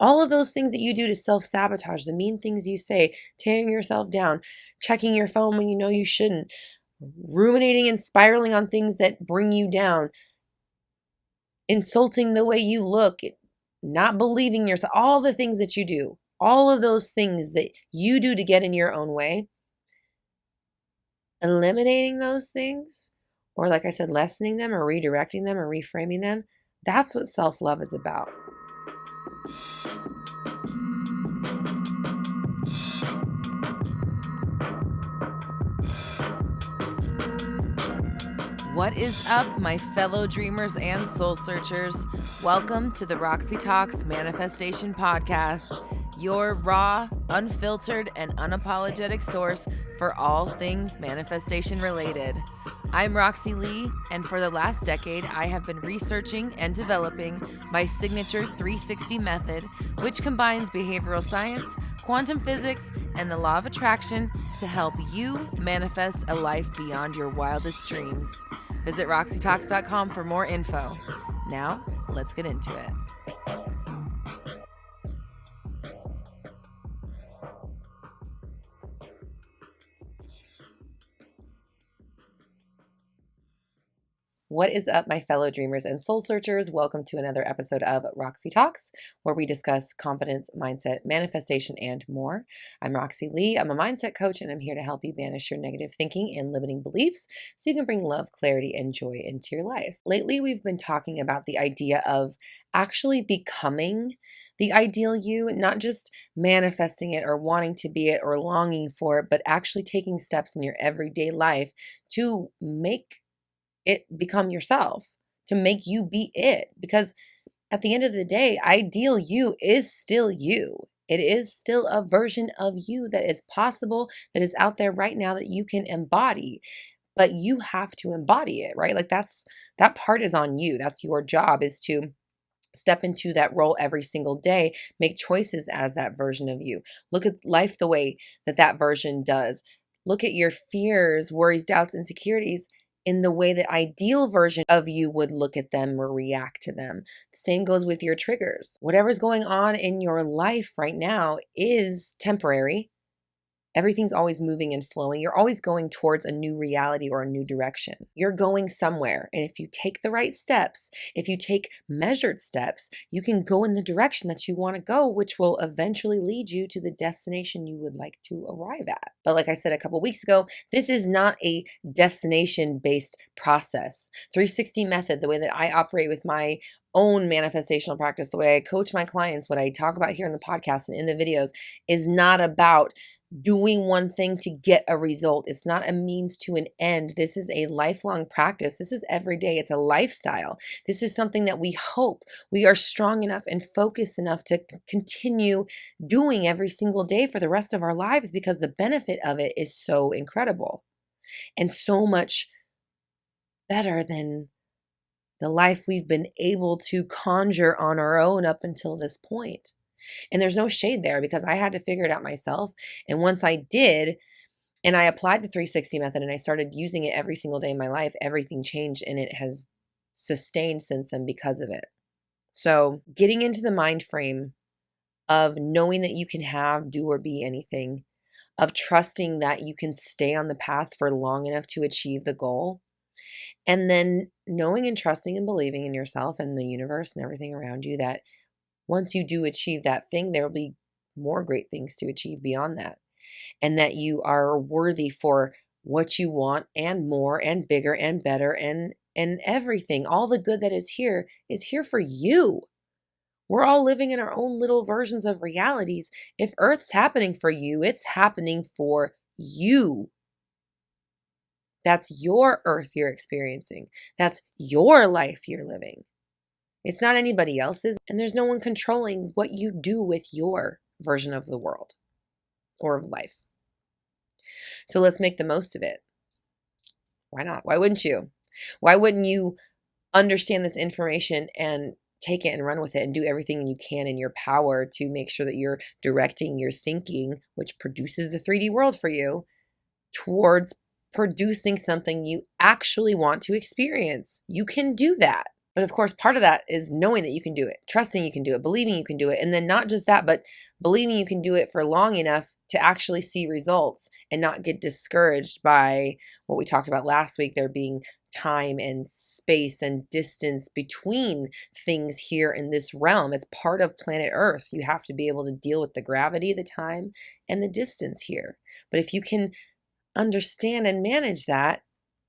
All of those things that you do to self-sabotage, the mean things you say, tearing yourself down, checking your phone when you know you shouldn't, ruminating and spiraling on things that bring you down, insulting the way you look, not believing yourself, all the things that you do, all of those things that you do to get in your own way, eliminating those things, or like I said, lessening them or redirecting them or reframing them, that's what self-love is about. What is up, my fellow dreamers and soul searchers? Welcome to the Roxy Talks Manifestation Podcast, your raw, unfiltered, and unapologetic source for all things manifestation related. I'm Roxy Lee, and for the last decade, I have been researching and developing my signature 360 method, which combines behavioral science, quantum physics, and the law of attraction to help you manifest a life beyond your wildest dreams. Visit roxytalks.com for more info. Now, let's get into it. What is up, my fellow dreamers and soul searchers? Welcome to another episode of Roxy Talks, where we discuss confidence, mindset, manifestation, and more. I'm Roxy Lee. I'm a mindset coach, and I'm here to help you banish your negative thinking and limiting beliefs so you can bring love, clarity, and joy into your life. Lately, we've been talking about the idea of actually becoming the ideal you, not just manifesting it or wanting to be it or longing for it, but actually taking steps in your everyday life to make it become yourself, to make you be it. Because at the end of the day, ideal you is still you. It is still a version of you that is possible, that is out there right now that you can embody, but you have to embody it, right? Like that part is on you. That's your job, is to step into that role every single day, make choices as that version of you. Look at life the way that version does. Look at your fears, worries, doubts, insecurities in the way the ideal version of you would look at them or react to them. The same goes with your triggers. Whatever's going on in your life right now is temporary. Everything's always moving and flowing. You're always going towards a new reality or a new direction. You're going somewhere. And if you take the right steps, if you take measured steps, you can go in the direction that you want to go, which will eventually lead you to the destination you would like to arrive at. But like I said a couple weeks ago, this is not a destination-based process. 360 method, the way that I operate with my own manifestational practice, the way I coach my clients, what I talk about here in the podcast and in the videos, is not about doing one thing to get a result. It's not a means to an end. This is a lifelong practice. This is every day. It's a lifestyle. This is something that we hope we are strong enough and focused enough to continue doing every single day for the rest of our lives, because the benefit of it is so incredible and so much better than the life we've been able to conjure on our own up until this point. And there's no shade there, because I had to figure it out myself. And once I did, and I applied the 360 method and I started using it every single day in my life, everything changed, and it has sustained since then because of it. So getting into the mind frame of knowing that you can have, do, or be anything, of trusting that you can stay on the path for long enough to achieve the goal, and then knowing and trusting and believing in yourself and the universe and everything around you that once you do achieve that thing, there will be more great things to achieve beyond that. And that you are worthy for what you want, and more and bigger and better, and everything. All the good that is here for you. We're all living in our own little versions of realities. If Earth's happening for you, it's happening for you. That's your Earth you're experiencing. That's your life you're living. It's not anybody else's, and there's no one controlling what you do with your version of the world or of life. So let's make the most of it. Why not? Why wouldn't you? Why wouldn't you understand this information and take it and run with it and do everything you can in your power to make sure that you're directing your thinking, which produces the 3D world for you, towards producing something you actually want to experience? You can do that. But of course, part of that is knowing that you can do it, trusting you can do it, believing you can do it. And then not just that, but believing you can do it for long enough to actually see results and not get discouraged by what we talked about last week, there being time and space and distance between things here in this realm. It's part of planet Earth. You have to be able to deal with the gravity, the time, and the distance here. But if you can understand and manage that,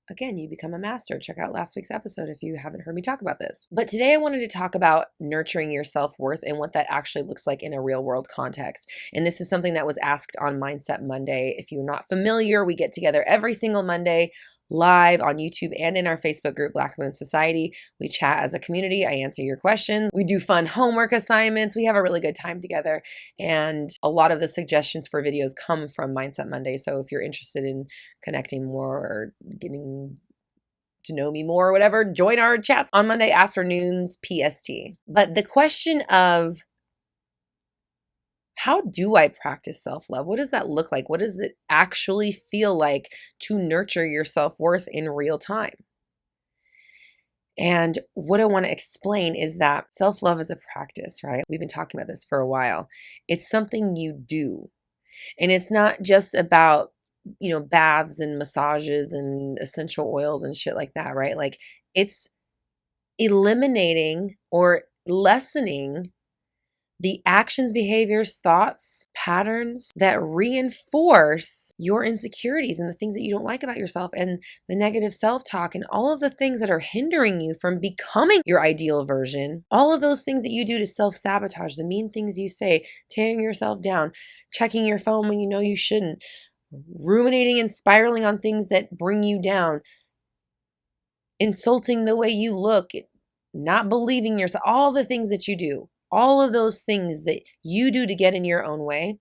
again, you become a master. Check out last week's episode if you haven't heard me talk about this. But today I wanted to talk about nurturing your self-worth and what that actually looks like in a real world context. And this is something that was asked on Mindset Monday. If you're not familiar, we get together every single Monday live on YouTube and in our Facebook group, Black Moon Society. We chat as a community. I answer your questions. We do fun homework assignments. We have a really good time together. And a lot of the suggestions for videos come from Mindset Monday. So if you're interested in connecting more or getting to know me more or whatever, join our chats on Monday afternoons PST. But the question of how do I practice self-love? What does that look like? What does it actually feel like to nurture your self-worth in real time? And what I want to explain is that self-love is a practice, right? We've been talking about this for a while. It's something you do. And it's not just about, baths and massages and essential oils and shit like that, right? Like it's eliminating or lessening the actions, behaviors, thoughts, patterns that reinforce your insecurities and the things that you don't like about yourself and the negative self-talk and all of the things that are hindering you from becoming your ideal version. All of those things that you do to self-sabotage, the mean things you say, tearing yourself down, checking your phone when you know you shouldn't, ruminating and spiraling on things that bring you down, insulting the way you look, not believing yourself, all the things that you do. All of those things that you do to get in your own way,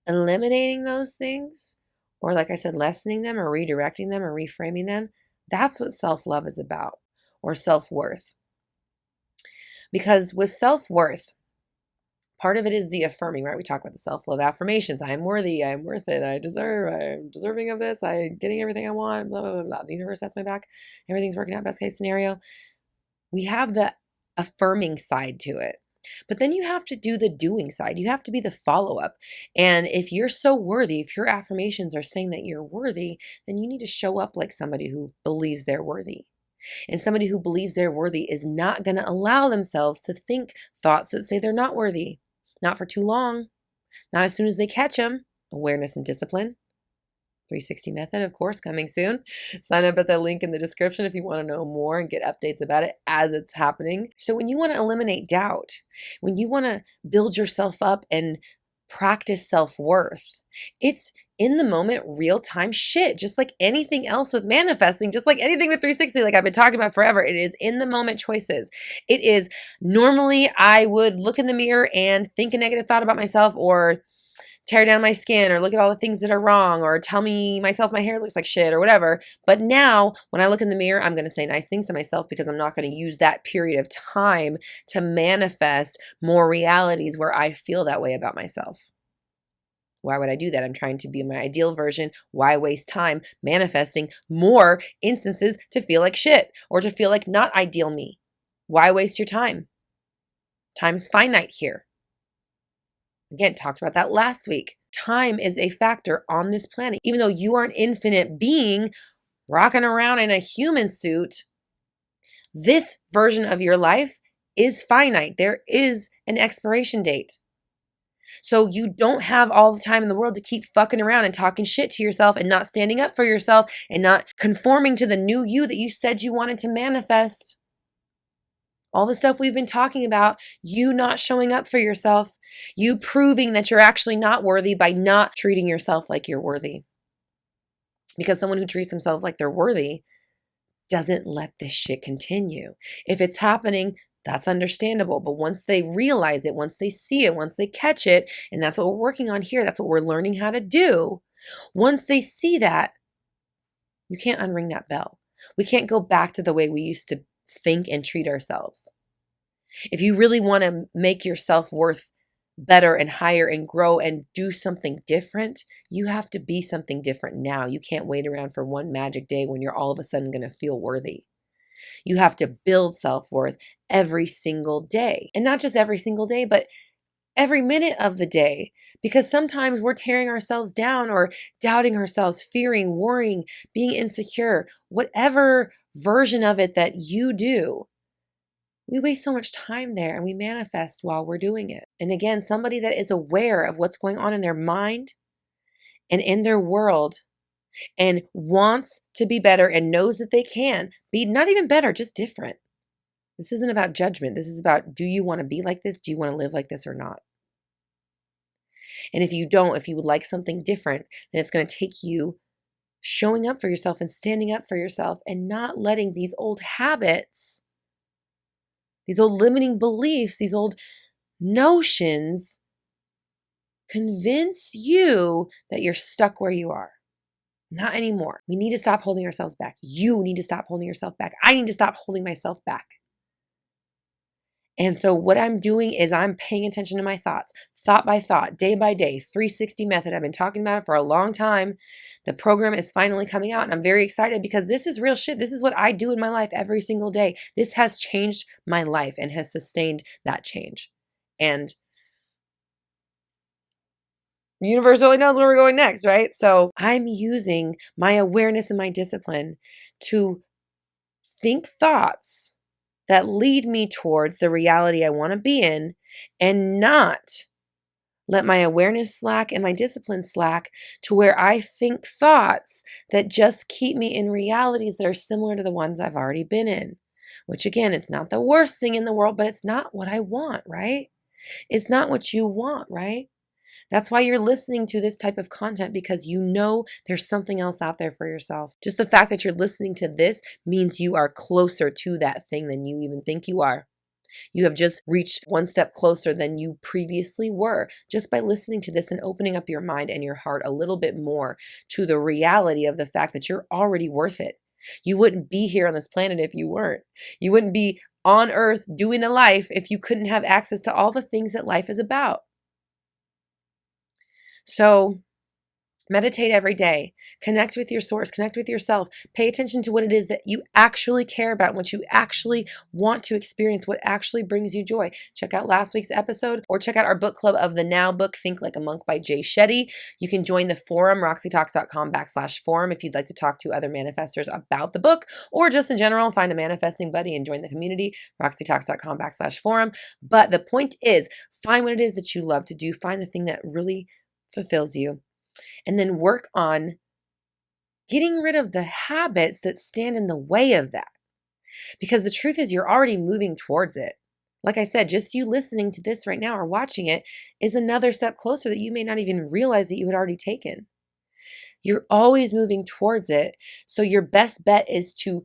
eliminating those things, or like I said, lessening them or redirecting them or reframing them, that's what self-love is about, or self-worth. Because with self-worth, part of it is the affirming, right? We talk about the self-love affirmations. I am worthy, I am worth it, I'm deserving of this, I'm getting everything I want, blah, blah, blah, blah. The universe has my back, everything's working out, best case scenario. We have the affirming side to it. But then you have to do the doing side. You have to be the follow-up. And if you're so worthy, if your affirmations are saying that you're worthy, then you need to show up like somebody who believes they're worthy. And somebody who believes they're worthy is not going to allow themselves to think thoughts that say they're not worthy. Not for too long. Not as soon as they catch them. Awareness and discipline. 360 method, of course, coming soon. Sign up at the link in the description if you want to know more and get updates about it as it's happening. So when you want to eliminate doubt, when you want to build yourself up and practice self-worth, it's in the moment, real-time shit, just like anything else with manifesting, just like anything with 360, like I've been talking about forever. It is in the moment choices. It is normally I would look in the mirror and think a negative thought about myself or tear down my skin or look at all the things that are wrong or tell me myself my hair looks like shit or whatever. But now when I look in the mirror, I'm going to say nice things to myself because I'm not going to use that period of time to manifest more realities where I feel that way about myself. Why would I do that? I'm trying to be my ideal version. Why waste time manifesting more instances to feel like shit or to feel like not ideal me? Why waste your time? Time's finite here. Again, talked about that last week. Time is a factor on this planet. Even though you are an infinite being rocking around in a human suit, this version of your life is finite. There is an expiration date. So you don't have all the time in the world to keep fucking around and talking shit to yourself and not standing up for yourself and not conforming to the new you that you said you wanted to manifest. All the stuff we've been talking about, you not showing up for yourself, you proving that you're actually not worthy by not treating yourself like you're worthy. Because someone who treats themselves like they're worthy doesn't let this shit continue. If it's happening, that's understandable. But once they realize it, once they see it, once they catch it, and that's what we're working on here, that's what we're learning how to do. Once they see that, you can't unring that bell. We can't go back to the way we used to think and treat ourselves. If you really want to make your self-worth better and higher and grow and do something different, you have to be something different now. You can't wait around for one magic day when you're all of a sudden going to feel worthy. You have to build self-worth every single day. And not just every single day, but every minute of the day. Because sometimes we're tearing ourselves down or doubting ourselves, fearing, worrying, being insecure, whatever version of it that you do. We waste so much time there and we manifest while we're doing it. And again, somebody that is aware of what's going on in their mind and in their world and wants to be better and knows that they can be not even better, just different. This isn't about judgment. This is about, do you want to be like this? Do you want to live like this or not? And if you don't, if you would like something different, then it's going to take you showing up for yourself and standing up for yourself and not letting these old habits, these old limiting beliefs, these old notions convince you that you're stuck where you are. Not anymore. We need to stop holding ourselves back. You need to stop holding yourself back. I need to stop holding myself back. And so what I'm doing is I'm paying attention to my thoughts, thought by thought, day by day, 360 method. I've been talking about it for a long time. The program is finally coming out and I'm very excited because this is real shit. This is what I do in my life every single day. This has changed my life and has sustained that change. And the universe only knows where we're going next, right? So I'm using my awareness and my discipline to think thoughts that lead me towards the reality I want to be in and not let my awareness slack and my discipline slack to where I think thoughts that just keep me in realities that are similar to the ones I've already been in. Which again, it's not the worst thing in the world, but it's not what I want, right? It's not what you want, right? That's why you're listening to this type of content, because you know there's something else out there for yourself. Just the fact that you're listening to this means you are closer to that thing than you even think you are. You have just reached one step closer than you previously were just by listening to this and opening up your mind and your heart a little bit more to the reality of the fact that you're already worth it. You wouldn't be here on this planet if you weren't. You wouldn't be on earth doing a life if you couldn't have access to all the things that life is about. So meditate every day, connect with your source, connect with yourself, pay attention to what it is that you actually care about, what you actually want to experience, what actually brings you joy. Check out last week's episode or check out our book club of the Now book, Think Like a Monk by Jay Shetty. You can join the forum, roxytalks.com/forum if you'd like to talk to other manifestors about the book or just in general, find a manifesting buddy and join the community, roxytalks.com/forum. But the point is, find what it is that you love to do, find the thing that really fulfills you. And then work on getting rid of the habits that stand in the way of that. Because the truth is, you're already moving towards it. Like I said, just you listening to this right now or watching it is another step closer that you may not even realize that you had already taken. You're always moving towards it. So your best bet is to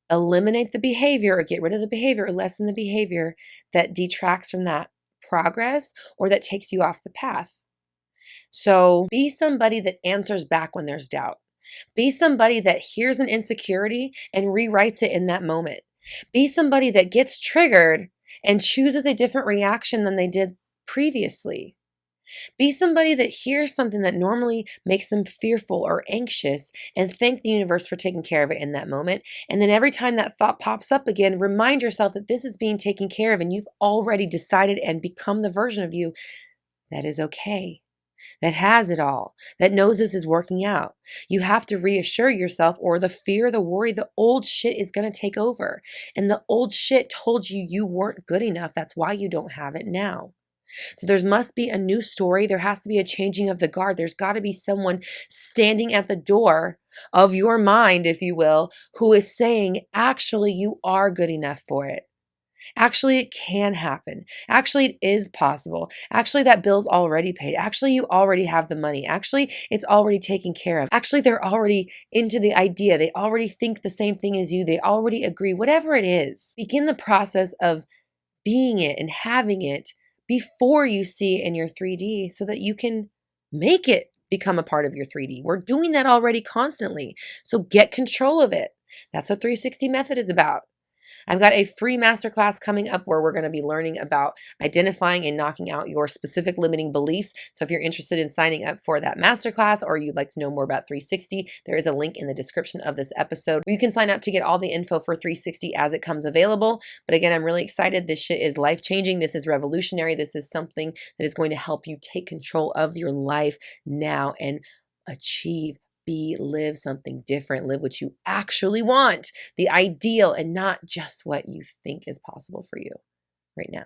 eliminate the behavior or get rid of the behavior or lessen the behavior that detracts from that progress or that takes you off the path. So be somebody that answers back when there's doubt. Be somebody that hears an insecurity and rewrites it in that moment. Be somebody that gets triggered and chooses a different reaction than they did previously. Be somebody that hears something that normally makes them fearful or anxious and thank the universe for taking care of it in that moment. And then every time that thought pops up again, remind yourself that this is being taken care of and you've already decided and become the version of you that is okay, that has it all, that knows this is working out. You have to reassure yourself, or the fear, the worry, the old shit is going to take over. And the old shit told you you weren't good enough. That's why you don't have it now. So there must be a new story. There has to be a changing of the guard. There's got to be someone standing at the door of your mind, if you will, who is saying, actually, you are good enough for it. Actually, it can happen. Actually, it is possible. Actually, that bill's already paid. Actually, you already have the money. Actually, it's already taken care of. Actually, they're already into the idea. They already think the same thing as you. They already agree. Whatever it is, begin the process of being it and having it before you see it in your 3D so that you can make it become a part of your 3D. We're doing that already constantly. So get control of it. That's what 360 method is about. I've got a free masterclass coming up where we're going to be learning about identifying and knocking out your specific limiting beliefs. So if you're interested in signing up for that masterclass or you'd like to know more about 360, there is a link in the description of this episode. You can sign up to get all the info for 360 as it comes available. But again, I'm really excited. This shit is life-changing. This is revolutionary. This is something that is going to help you take control of your life now and achieve, live something different, live what you actually want, the ideal, and not just what you think is possible for you right now.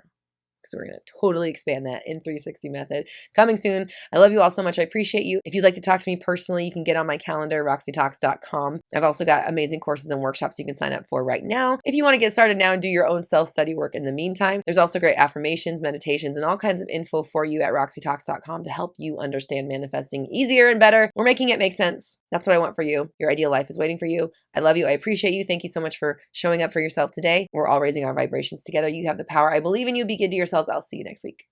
Because we're going to totally expand that in 360 method coming soon. I love you all so much. I appreciate you. If you'd like to talk to me personally, you can get on my calendar, roxytalks.com. I've also got amazing courses and workshops you can sign up for right now. If you want to get started now and do your own self-study work in the meantime, there's also great affirmations, meditations, and all kinds of info for you at roxytalks.com to help you understand manifesting easier and better. We're making it make sense. That's what I want for you. Your ideal life is waiting for you. I love you. I appreciate you. Thank you so much for showing up for yourself today. We're all raising our vibrations together. You have the power. I believe in you. Be good to yourselves. I'll see you next week.